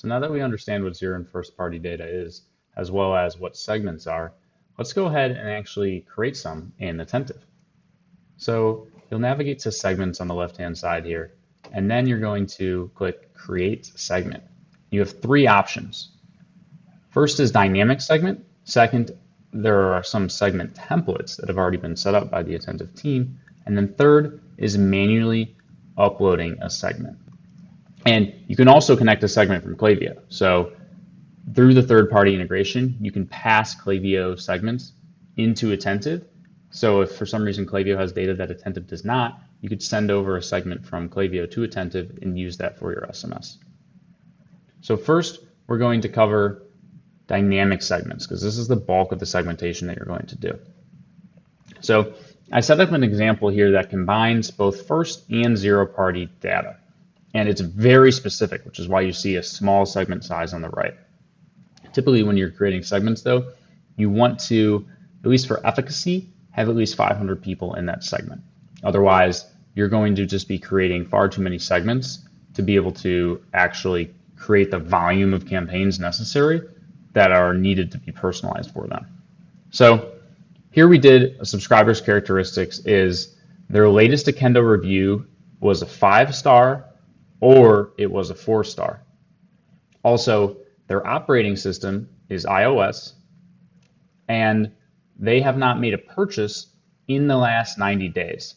So now that we understand what zero and first party data is, as well as what segments are, let's go ahead and actually create some in Attentive. So you'll navigate to segments on the left-hand side here, and then you're going to click Create Segment. You have three options. First is Dynamic Segment. Second, there are some segment templates that have already been set up by the Attentive team. And then third is manually uploading a segment. And you can also connect a segment from Klaviyo. So through the third-party integration, you can pass Klaviyo segments into Attentive. So if for some reason Klaviyo has data that Attentive does not, you could send over a segment from Klaviyo to Attentive and use that for your SMS. So first, we're going to cover dynamic segments because this is the bulk of the segmentation that you're going to do. So I set up an example here that combines both first and zero-party data. And it's very specific, which is why you see a small segment size on the right. Typically, when you're creating segments, though, you want to, at least for efficacy, have at least 500 people in that segment. Otherwise, you're going to just be creating far too many segments to be able to actually create the volume of campaigns necessary that are needed to be personalized for them. So here we did a subscriber's characteristics is their latest Akendo review was a 5-star or it was a 4-star. Also, their operating system is iOS, and they have not made a purchase in the last 90 days,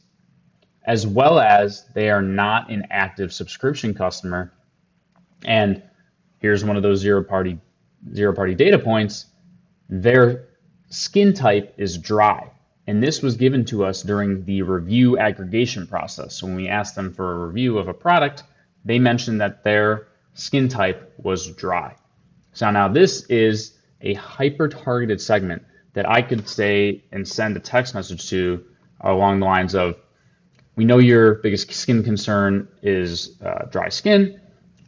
as well as they are not an active subscription customer. And here's one of those zero-party data points. Their skin type is dry. And this was given to us during the review aggregation process. So when we asked them for a review of a product, they mentioned that their skin type was dry. So now this is a hyper-targeted segment that I could say and send a text message to along the lines of, we know your biggest skin concern is dry skin,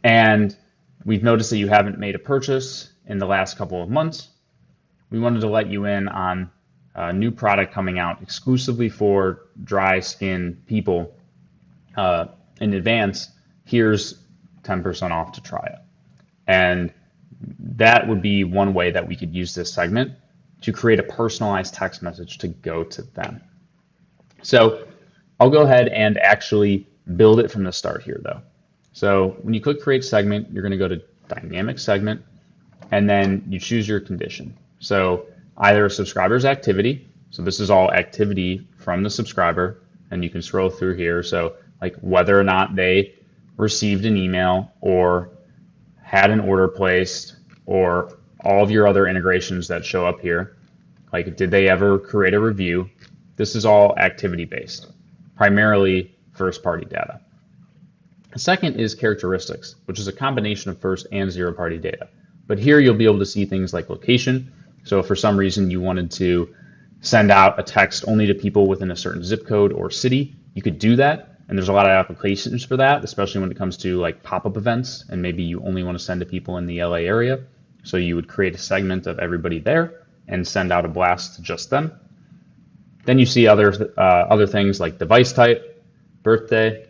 and we've noticed that you haven't made a purchase in the last couple of months. We wanted to let you in on a new product coming out exclusively for dry skin people in advance. Here's 10% off to try it. And that would be one way that we could use this segment to create a personalized text message to go to them. So I'll go ahead and actually build it from the start here though. So when you click Create Segment, you're going to go to Dynamic Segment, and then you choose your condition. So either a subscriber's activity, so this is all activity from the subscriber, and you can scroll through here. So like whether or not they received an email or had an order placed, or all of your other integrations that show up here. Like, did they ever create a review? This is all activity based, primarily first party data. The second is characteristics, which is a combination of first and zero party data. But here you'll be able to see things like location. So if for some reason you wanted to send out a text only to people within a certain zip code or city, you could do that. And there's a lot of applications for that, especially when it comes to like pop-up events, and maybe you only want to send to people in the LA area. So you would create a segment of everybody there and send out a blast to just them. Then you see other things like device type, birthday,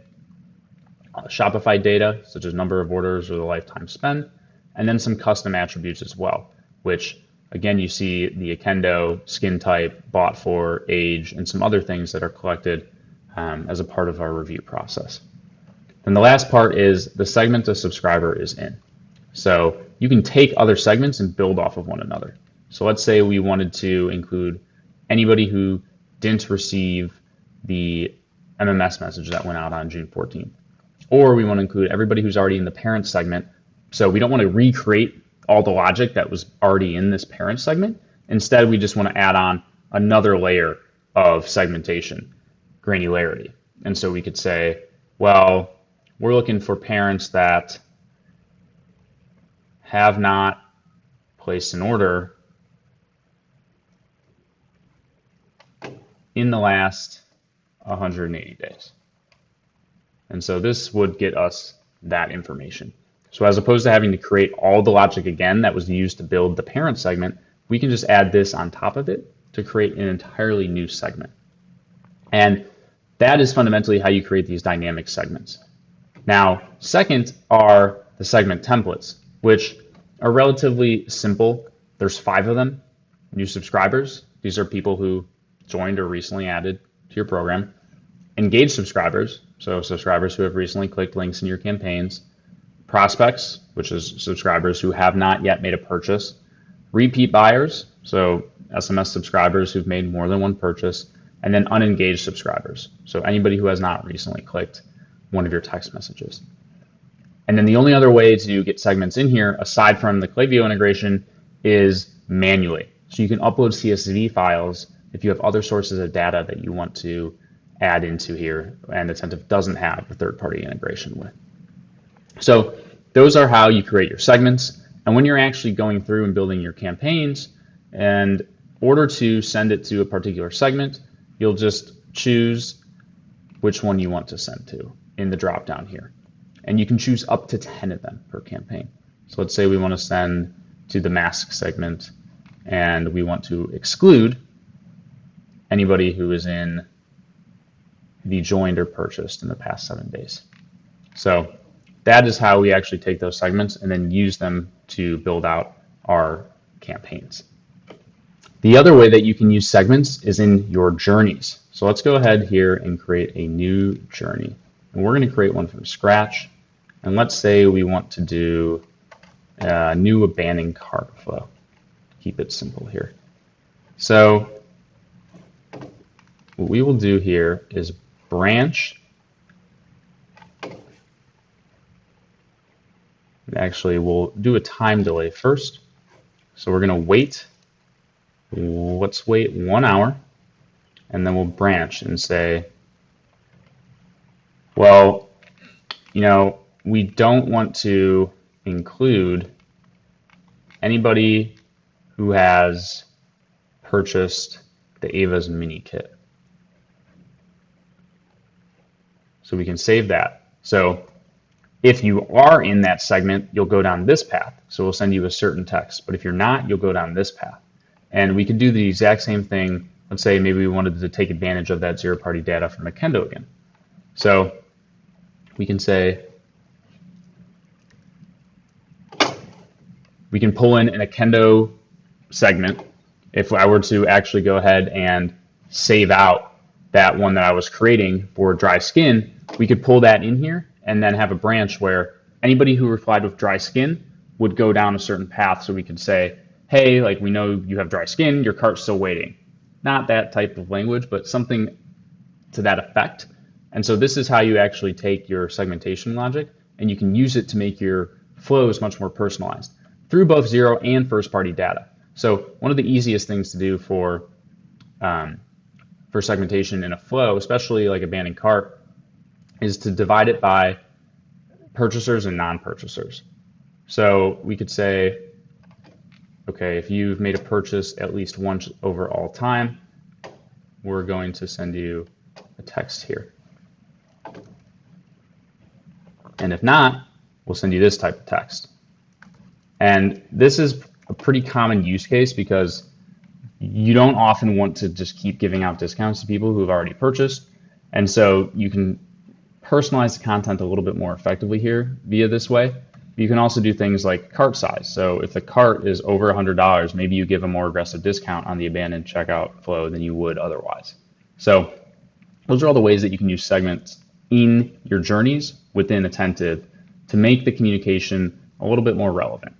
Shopify data, such as number of orders or the lifetime spend, and then some custom attributes as well, which again, you see the Akendo, skin type, bought for, age, and some other things that are collected as a part of our review process. Then the last part is the segment a subscriber is in. So you can take other segments and build off of one another. So let's say we wanted to include anybody who didn't receive the MMS message that went out on June 14th. Or we want to include everybody who's already in the parent segment. So we don't want to recreate all the logic that was already in this parent segment. Instead, we just want to add on another layer of segmentation, granularity. And so we could say, well, we're looking for parents that have not placed an order in the last 180 days. And so this would get us that information. So as opposed to having to create all the logic again that was used to build the parent segment, we can just add this on top of it to create an entirely new segment. And that is fundamentally how you create these dynamic segments. Now, second are the segment templates. which are relatively simple. There's 5 of them. New subscribers. These are people who joined or recently added to your program. Engaged subscribers, so subscribers who have recently clicked links in your campaigns. Prospects, which is subscribers who have not yet made a purchase. Repeat buyers, so SMS subscribers who've made more than one purchase. And then unengaged subscribers, so anybody who has not recently clicked one of your text messages. And then the only other way to get segments in here, aside from the Klaviyo integration, is manually. So you can upload CSV files if you have other sources of data that you want to add into here and Attentive doesn't have a third-party integration with. So those are how you create your segments. And when you're actually going through and building your campaigns, and in order to send it to a particular segment, you'll just choose which one you want to send to in the drop down here. And you can choose up to 10 of them per campaign. So let's say we want to send to the mask segment and we want to exclude anybody who is in the joined or purchased in the past 7 days. So that is how we actually take those segments and then use them to build out our campaigns. The other way that you can use segments is in your journeys. So let's go ahead here and create a new journey. And we're going to create one from scratch. And let's say we want to do a new abandoned cart flow. Keep it simple here. So what we will do here is branch. Actually, we'll do a time delay first. So we're going to wait. Let's wait 1 hour. And then we'll branch and say, well, we don't want to include anybody who has purchased the Ava's mini kit. So we can save that. So if you are in that segment, you'll go down this path. So we'll send you a certain text. But if you're not, you'll go down this path. And we could do the exact same thing. Let's say maybe we wanted to take advantage of that zero-party data from Akendo again. So we can say, we can pull in an Akendo segment. If I were to actually go ahead and save out that one that I was creating for dry skin, we could pull that in here and then have a branch where anybody who replied with dry skin would go down a certain path. So we could say, hey, like we know you have dry skin, your cart's still waiting. Not that type of language, but something to that effect. And so this is how you actually take your segmentation logic and you can use it to make your flows much more personalized through both zero and first party data. So one of the easiest things to do for segmentation in a flow, especially like abandoned cart, is to divide it by purchasers and non-purchasers. So we could say, okay, if you've made a purchase at least once over all time, we're going to send you a text here. And if not, we'll send you this type of text. And this is a pretty common use case because you don't often want to just keep giving out discounts to people who have already purchased. And so you can personalize the content a little bit more effectively here via this way. You can also do things like cart size. So if the cart is over $100, maybe you give a more aggressive discount on the abandoned checkout flow than you would otherwise. So those are all the ways that you can use segments in your journeys within Attentive to make the communication a little bit more relevant.